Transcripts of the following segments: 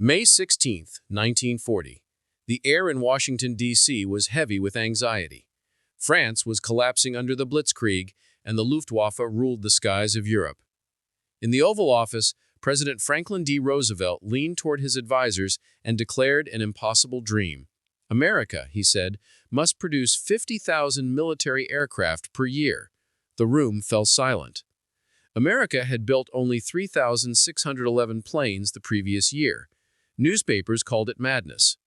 May 16, 1940. The air in Washington, D.C. was heavy with anxiety. France was collapsing under the Blitzkrieg, and the Luftwaffe ruled the skies of Europe. In the Oval Office, President Franklin D. Roosevelt leaned toward his advisors and declared an impossible dream. America, he said, must produce 50,000 military aircraft per year. The room fell silent. America had built only 3,611 planes the previous year. Newspapers called it madness.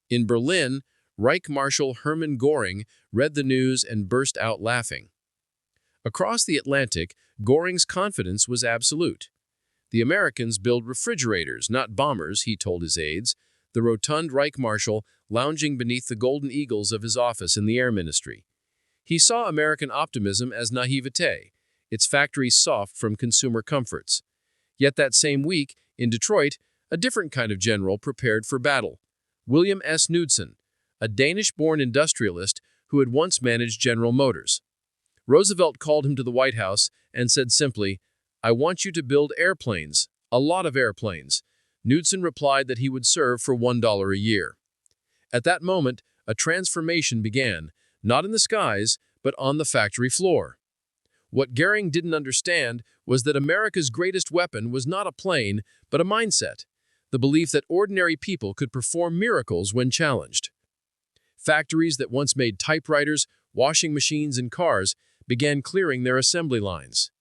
In Berlin, Reich Marshal Hermann Göring read the news and burst out laughing. Across the Atlantic, Göring's confidence was absolute. The Americans build refrigerators, not bombers, he told his aides, the rotund Reich Marshal lounging beneath the golden eagles of his office in the Air Ministry. He saw American optimism as naivete, its factories soft from consumer comforts. Yet that same week, in Detroit, a different kind of general prepared for battle. William Knudsen, a Danish-born industrialist who had once managed General Motors. Roosevelt called him to the White House and said simply, "I want you to build airplanes, a lot of airplanes." Knudsen replied that he would serve for $1 a year. At that moment, a transformation began, not in the skies, but on the factory floor. What Göring didn't understand was that America's greatest weapon was not a plane, but a mindset, the belief that ordinary people could perform miracles when challenged. Factories that once made typewriters, washing machines, and cars began clearing their assembly lines.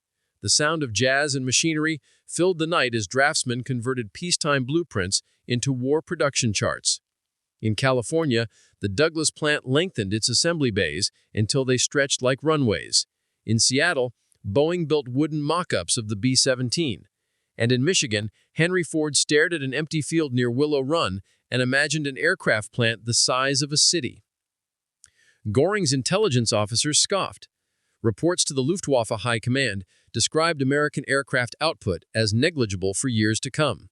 The sound of jazz and machinery filled the night as draftsmen converted peacetime blueprints into war production charts. In California, the Douglas plant lengthened its assembly bays until they stretched like runways. In Seattle, Boeing built wooden mock-ups of the B-17. And in Michigan, Henry Ford stared at an empty field near Willow Run and imagined an aircraft plant the size of a city. Göring's intelligence officers scoffed. Reports to the Luftwaffe High Command described American aircraft output as negligible for years to come.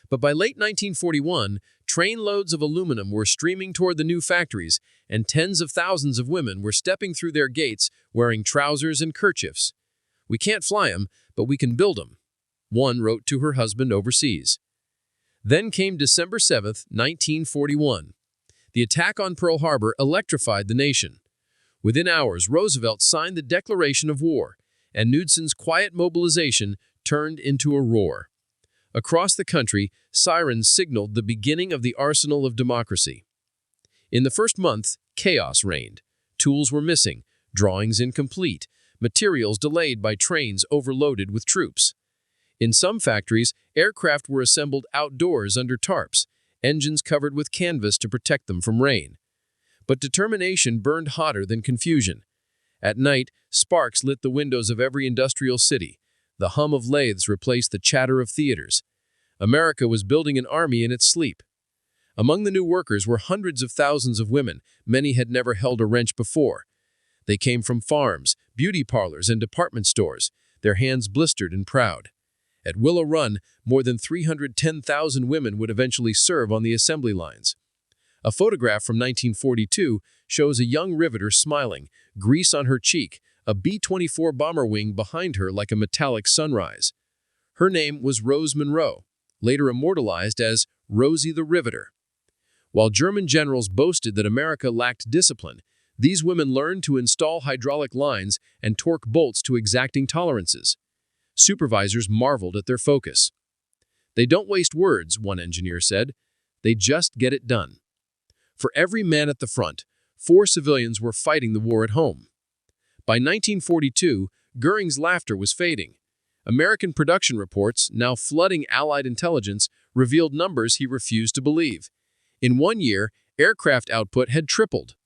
But by late 1941, trainloads of aluminum were streaming toward the new factories, and tens of thousands of women were stepping through their gates wearing trousers and kerchiefs. "We can't fly 'em, but we can build 'em," one wrote to her husband overseas. Then came December 7, 1941. The attack on Pearl Harbor electrified the nation. Within hours, Roosevelt signed the declaration of war, and Knudsen's quiet mobilization turned into a roar. Across the country, sirens signaled the beginning of the arsenal of democracy. In the first month, chaos reigned. Tools were missing, drawings incomplete, materials delayed by trains overloaded with troops. In some factories, aircraft were assembled outdoors under tarps, engines covered with canvas to protect them from rain. But determination burned hotter than confusion. At night, sparks lit the windows of every industrial city. The hum of lathes replaced the chatter of theaters. America was building an army in its sleep. Among the new workers were hundreds of thousands of women. Many had never held a wrench before. They came from farms, beauty parlors, and department stores, their hands blistered and proud. At Willow Run, more than 310,000 women would eventually serve on the assembly lines. A photograph from 1942 shows a young riveter smiling, grease on her cheek, a B-24 bomber wing behind her like a metallic sunrise. Her name was Rose Monroe, later immortalized as Rosie the Riveter. While German generals boasted that America lacked discipline, these women learned to install hydraulic lines and torque bolts to exacting tolerances. Supervisors marveled at their focus. "They don't waste words," one engineer said. "They just get it done." For every man at the front, 4 civilians were fighting the war at home. By 1942, Göring's laughter was fading. American production reports, now flooding Allied intelligence, revealed numbers he refused to believe. In 1 year, aircraft output had tripled.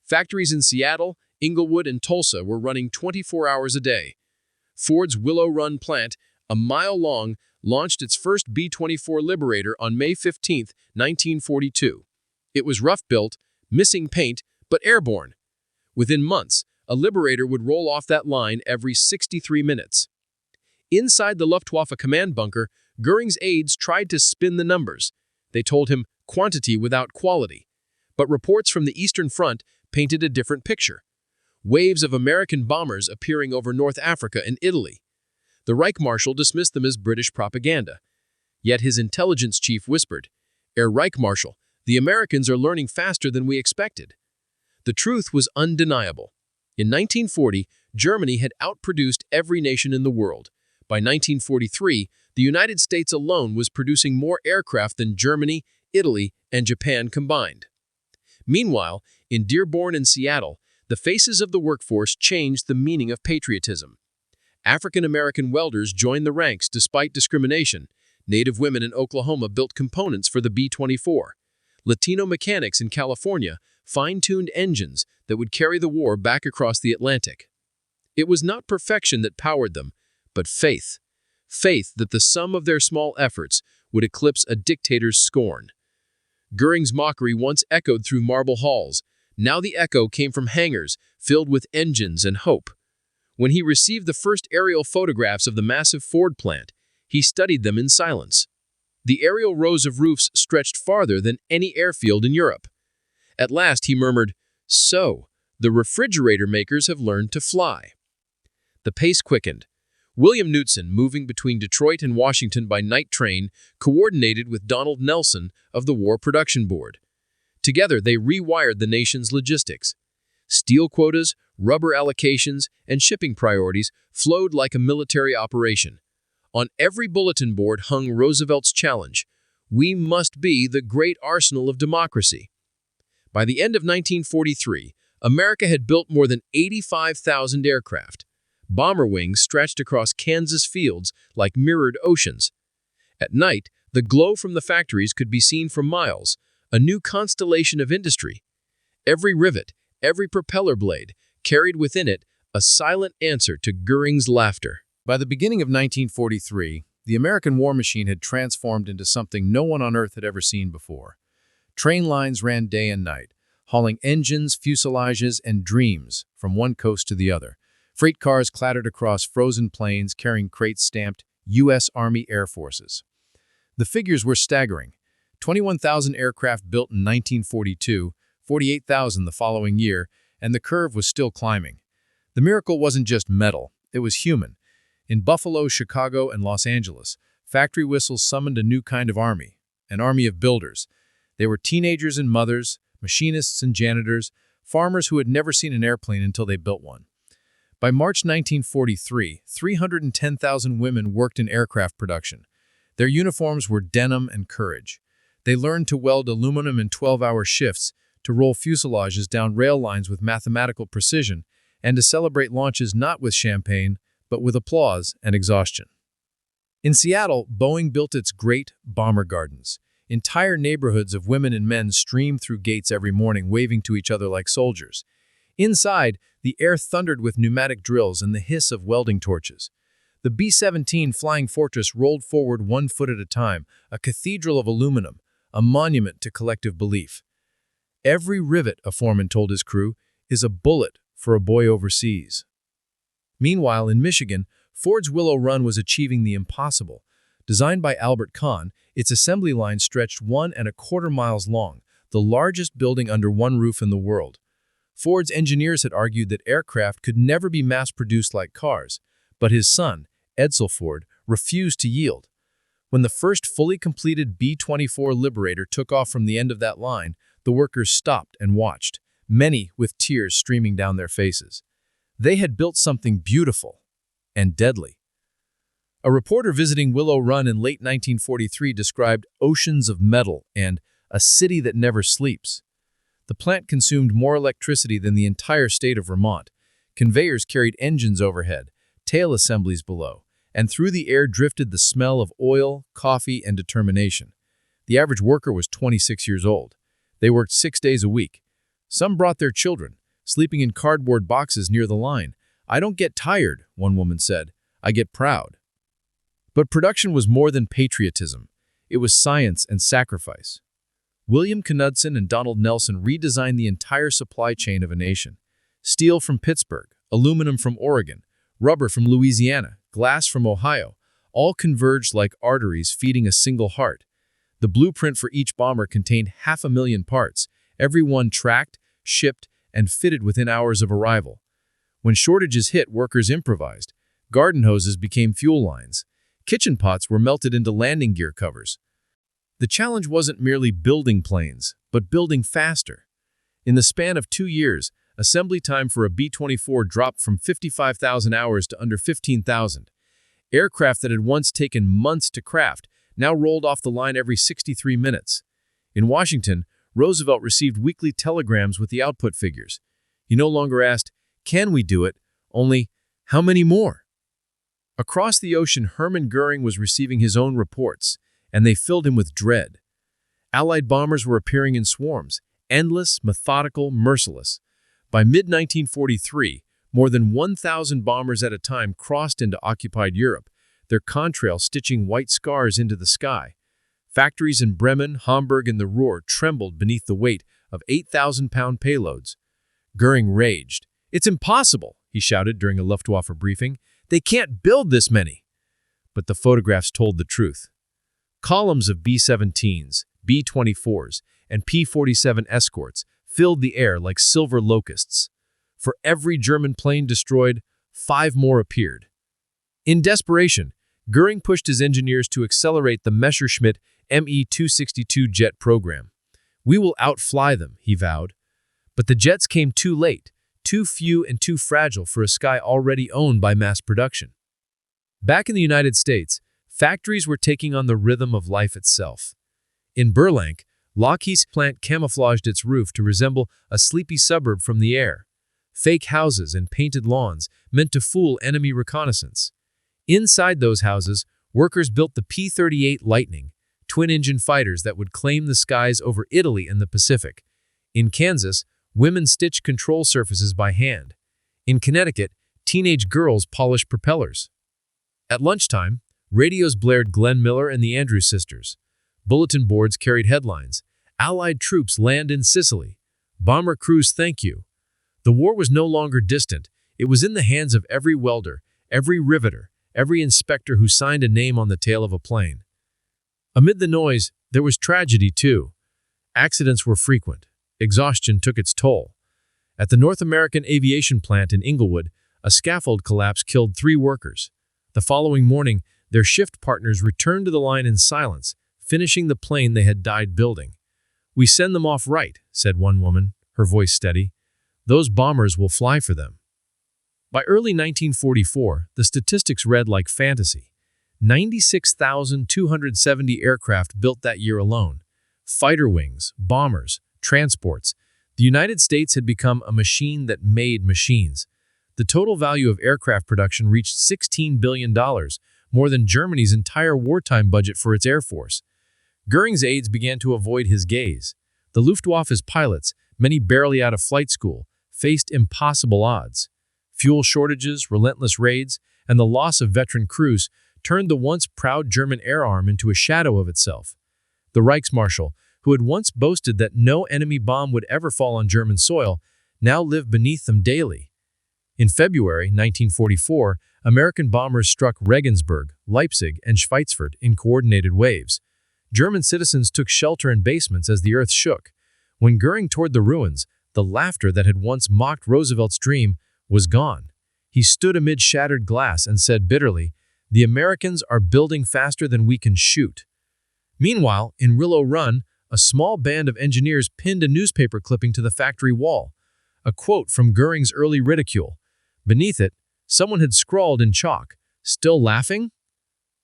Factories in Seattle, Inglewood, and Tulsa were running 24 hours a day. Ford's Willow Run plant, a mile long, launched its first B-24 Liberator on May 15, 1942. It was rough-built, missing paint, but airborne. Within months, a Liberator would roll off that line every 63 minutes. Inside the Luftwaffe command bunker, Göring's aides tried to spin the numbers. They told him quantity without quality. But reports from the Eastern Front painted a different picture. Waves of American bombers appearing over North Africa and Italy. The Reich Marshal dismissed them as British propaganda. Yet his intelligence chief whispered, "Herr Reich Marshal, the Americans are learning faster than we expected." The truth was undeniable. In 1940, Germany had outproduced every nation in the world. By 1943, the United States alone was producing more aircraft than Germany, Italy, and Japan combined. Meanwhile, in Dearborn and Seattle, the faces of the workforce changed the meaning of patriotism. African-American welders joined the ranks despite discrimination. Native women in Oklahoma built components for the B-24. Latino mechanics in California fine-tuned engines that would carry the war back across the Atlantic. It was not perfection that powered them, but faith. Faith that the sum of their small efforts would eclipse a dictator's scorn. Göring's mockery once echoed through marble halls. Now the echo came from hangars filled with engines and hope. When he received the first aerial photographs of the massive Ford plant, he studied them in silence. The aerial rows of roofs stretched farther than any airfield in Europe. At last he murmured, "So, the refrigerator makers have learned to fly." The pace quickened. William Knudsen, moving between Detroit and Washington by night train, coordinated with Donald Nelson of the War Production Board. Together, they rewired the nation's logistics. Steel quotas, rubber allocations, and shipping priorities flowed like a military operation. On every bulletin board hung Roosevelt's challenge: "We must be the great arsenal of democracy." By the end of 1943, America had built more than 85,000 aircraft. Bomber wings stretched across Kansas fields like mirrored oceans. At night, the glow from the factories could be seen for miles, a new constellation of industry. Every rivet, every propeller blade, carried within it a silent answer to Göring's laughter. By the beginning of 1943, the American war machine had transformed into something no one on Earth had ever seen before. Train lines ran day and night, hauling engines, fuselages, and dreams from one coast to the other. Freight cars clattered across frozen plains carrying crates stamped U.S. Army Air Forces. The figures were staggering. 21,000 aircraft built in 1942, 48,000 the following year, and the curve was still climbing. The miracle wasn't just metal, it was human. In Buffalo, Chicago, and Los Angeles, factory whistles summoned a new kind of army, an army of builders. They were teenagers and mothers, machinists and janitors, farmers who had never seen an airplane until they built one. By March 1943, 310,000 women worked in aircraft production. Their uniforms were denim and courage. They learned to weld aluminum in 12-hour shifts, to roll fuselages down rail lines with mathematical precision, and to celebrate launches not with champagne, but with applause and exhaustion. In Seattle, Boeing built its great bomber gardens. Entire neighborhoods of women and men streamed through gates every morning, waving to each other like soldiers. Inside, the air thundered with pneumatic drills and the hiss of welding torches. The B-17 Flying Fortress rolled forward 1 foot at a time, a cathedral of aluminum, a monument to collective belief. "Every rivet," a foreman told his crew, "is a bullet for a boy overseas." Meanwhile, in Michigan, Ford's Willow Run was achieving the impossible. Designed by Albert Kahn, its assembly line stretched 1.25 miles long, the largest building under one roof in the world. Ford's engineers had argued that aircraft could never be mass-produced like cars, but his son, Edsel Ford, refused to yield. When the first fully completed B-24 Liberator took off from the end of that line, the workers stopped and watched, many with tears streaming down their faces. They had built something beautiful and deadly. A reporter visiting Willow Run in late 1943 described oceans of metal and a city that never sleeps. The plant consumed more electricity than the entire state of Vermont. Conveyors carried engines overhead, tail assemblies below, and through the air drifted the smell of oil, coffee, and determination. The average worker was 26 years old. They worked 6 days a week. Some brought their children, sleeping in cardboard boxes near the line. "I don't get tired," one woman said. "I get proud." But production was more than patriotism. It was science and sacrifice. William Knudsen and Donald Nelson redesigned the entire supply chain of a nation. Steel from Pittsburgh, aluminum from Oregon, rubber from Louisiana, glass from Ohio, all converged like arteries feeding a single heart. The blueprint for each bomber contained 500,000 parts, every one tracked, shipped, and fitted within hours of arrival. When shortages hit, workers improvised. Garden hoses became fuel lines. Kitchen pots were melted into landing gear covers. The challenge wasn't merely building planes, but building faster. In the span of 2 years, assembly time for a B-24 dropped from 55,000 hours to under 15,000. Aircraft that had once taken months to craft now rolled off the line every 63 minutes. In Washington, Roosevelt received weekly telegrams with the output figures. He no longer asked, "Can we do it?" Only, "How many more?" Across the ocean, Hermann Göring was receiving his own reports, and they filled him with dread. Allied bombers were appearing in swarms, endless, methodical, merciless. By mid-1943, more than 1,000 bombers at a time crossed into occupied Europe, their contrail stitching white scars into the sky. Factories in Bremen, Hamburg, and the Ruhr trembled beneath the weight of 8,000-pound payloads. Göring raged. "It's impossible," he shouted during a Luftwaffe briefing. "They can't build this many." But the photographs told the truth. Columns of B-17s, B-24s, and P-47 escorts filled the air like silver locusts. For every German plane destroyed, 5 more appeared. In desperation, Göring pushed his engineers to accelerate the Messerschmitt Me-262 jet program. "We will outfly them," he vowed. But the jets came too late, too few and too fragile for a sky already owned by mass production. Back in the United States, factories were taking on the rhythm of life itself. In Berlank, Lockheed's plant camouflaged its roof to resemble a sleepy suburb from the air. Fake houses and painted lawns meant to fool enemy reconnaissance. Inside those houses, workers built the P-38 Lightning, twin-engine fighters that would claim the skies over Italy and the Pacific. In Kansas, women stitched control surfaces by hand. In Connecticut, teenage girls polished propellers. At lunchtime, radios blared Glenn Miller and the Andrews Sisters. Bulletin boards carried headlines, "Allied troops land in Sicily. Bomber crews thank you." The war was no longer distant. It was in the hands of every welder, every riveter, every inspector who signed a name on the tail of a plane. Amid the noise, there was tragedy too. Accidents were frequent. Exhaustion took its toll. At the North American aviation plant in Inglewood, a scaffold collapse killed 3 workers. The following morning, their shift partners returned to the line in silence, finishing the plane they had died building. "We send them off right," said one woman, her voice steady. "Those bombers will fly for them." By early 1944, the statistics read like fantasy. 96,270 aircraft built that year alone. Fighter wings, bombers, transports. The United States had become a machine that made machines. The total value of aircraft production reached $16 billion, more than Germany's entire wartime budget for its air force. Göring's aides began to avoid his gaze. The Luftwaffe's pilots, many barely out of flight school, faced impossible odds. Fuel shortages, relentless raids, and the loss of veteran crews turned the once proud German air arm into a shadow of itself. The Reichsmarschall, who had once boasted that no enemy bomb would ever fall on German soil, now lived beneath them daily. In February 1944, American bombers struck Regensburg, Leipzig, and Schweizfurt in coordinated waves. German citizens took shelter in basements as the earth shook. When Göring toured the ruins, the laughter that had once mocked Roosevelt's dream was gone. He stood amid shattered glass and said bitterly, "The Americans are building faster than we can shoot." Meanwhile, in Willow Run, a small band of engineers pinned a newspaper clipping to the factory wall. A quote from Göring's early ridicule. Beneath it, someone had scrawled in chalk, "Still laughing?"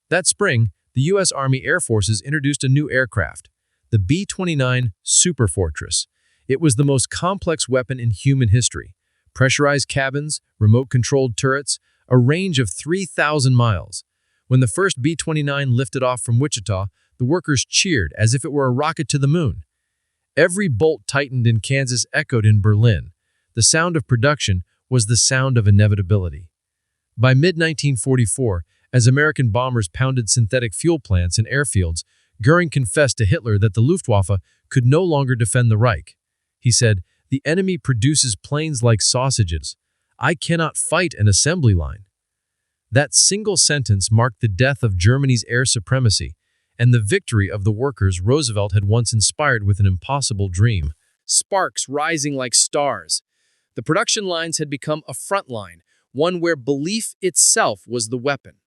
That spring, the U.S. Army Air Forces introduced a new aircraft, the B-29 Superfortress. It was the most complex weapon in human history. Pressurized cabins, remote-controlled turrets, a range of 3,000 miles. When the first B-29 lifted off from Wichita, the workers cheered as if it were a rocket to the moon. Every bolt tightened in Kansas echoed in Berlin. The sound of production was the sound of inevitability. By mid-1944, as American bombers pounded synthetic fuel plants in airfields, Göring confessed to Hitler that the Luftwaffe could no longer defend the Reich. He said, "The enemy produces planes like sausages. I cannot fight an assembly line." That single sentence marked the death of Germany's air supremacy and the victory of the workers Roosevelt had once inspired with an impossible dream. Sparks rising like stars. The production lines had become a front line, one where belief itself was the weapon.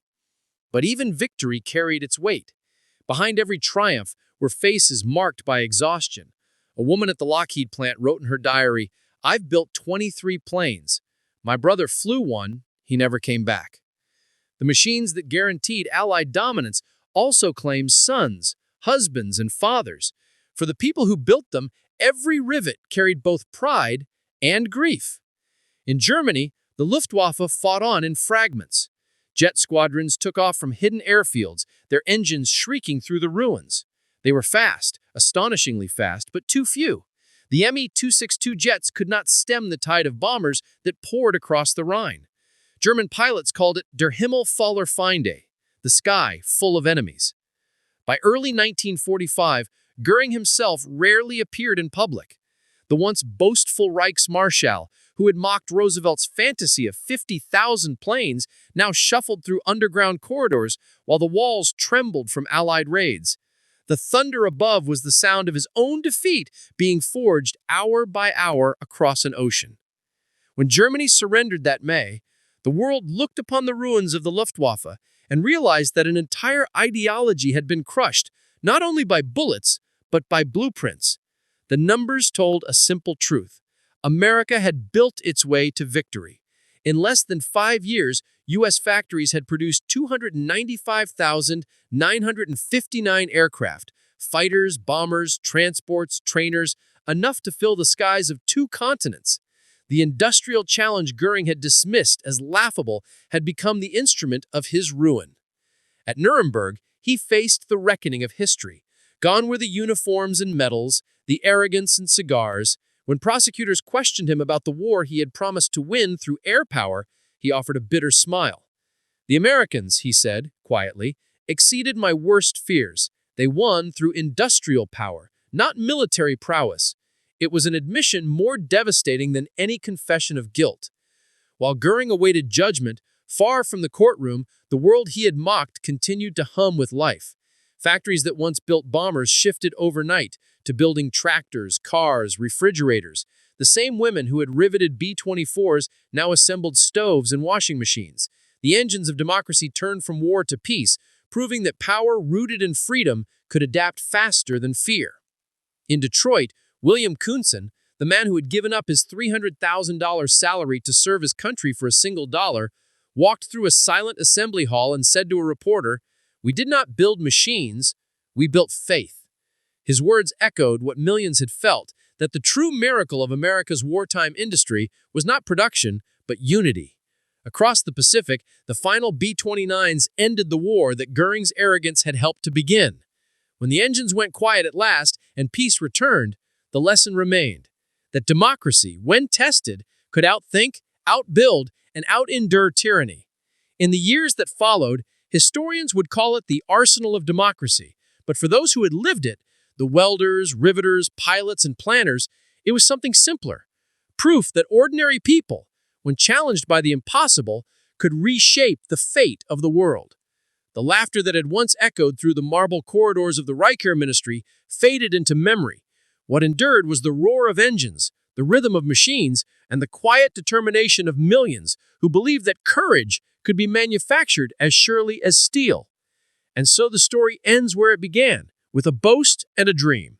But even victory carried its weight. Behind every triumph were faces marked by exhaustion. A woman at the Lockheed plant wrote in her diary, "I've built 23 planes. My brother flew one, he never came back." The machines that guaranteed Allied dominance also claimed sons, husbands, and fathers. For the people who built them, every rivet carried both pride and grief. In Germany, the Luftwaffe fought on in fragments. Jet squadrons took off from hidden airfields, their engines shrieking through the ruins. They were fast, astonishingly fast, but too few. The Me-262 jets could not stem the tide of bombers that poured across the Rhine. German pilots called it Der Himmel voller Feinde, the sky full of enemies. By early 1945, Göring himself rarely appeared in public. The once boastful Reichsmarschall, who had mocked Roosevelt's fantasy of 50,000 planes, now shuffled through underground corridors while the walls trembled from Allied raids. The thunder above was the sound of his own defeat being forged hour by hour across an ocean. When Germany surrendered that May, the world looked upon the ruins of the Luftwaffe and realized that an entire ideology had been crushed, not only by bullets, but by blueprints. The numbers told a simple truth. America had built its way to victory. In less than 5 years, U.S. factories had produced 295,959 aircraft, fighters, bombers, transports, trainers, enough to fill the skies of 2 continents. The industrial challenge Göring had dismissed as laughable had become the instrument of his ruin. At Nuremberg, he faced the reckoning of history. Gone were the uniforms and medals, the arrogance and cigars. When prosecutors questioned him about the war he had promised to win through air power, he offered a bitter smile. "The Americans," he said, quietly, "exceeded my worst fears. They won through industrial power, not military prowess." It was an admission more devastating than any confession of guilt. While Göring awaited judgment, far from the courtroom, the world he had mocked continued to hum with life. Factories that once built bombers shifted overnight to building tractors, cars, refrigerators. The same women who had riveted B-24s now assembled stoves and washing machines. The engines of democracy turned from war to peace, proving that power rooted in freedom could adapt faster than fear. In Detroit, William Knudsen, the man who had given up his $300,000 salary to serve his country for a single dollar, walked through a silent assembly hall and said to a reporter, "We did not build machines, we built faith." His words echoed what millions had felt, that the true miracle of America's wartime industry was not production, but unity. Across the Pacific, the final B-29s ended the war that Göring's arrogance had helped to begin. When the engines went quiet at last and peace returned, the lesson remained that democracy, when tested, could outthink, outbuild, and outendure tyranny. In the years that followed, historians would call it the arsenal of democracy, but for those who had lived it, the welders, riveters, pilots, and planners, it was something simpler. Proof that ordinary people, when challenged by the impossible, could reshape the fate of the world. The laughter that had once echoed through the marble corridors of the Reich ministry faded into memory. What endured was the roar of engines, the rhythm of machines, and the quiet determination of millions who believed that courage could be manufactured as surely as steel. And so the story ends where it began, with a boast and a dream.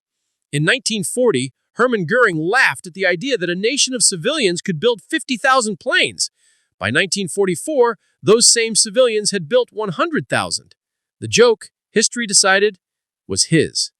In 1940, Hermann Göring laughed at the idea that a nation of civilians could build 50,000 planes. By 1944, those same civilians had built 100,000. The joke, history decided, was his.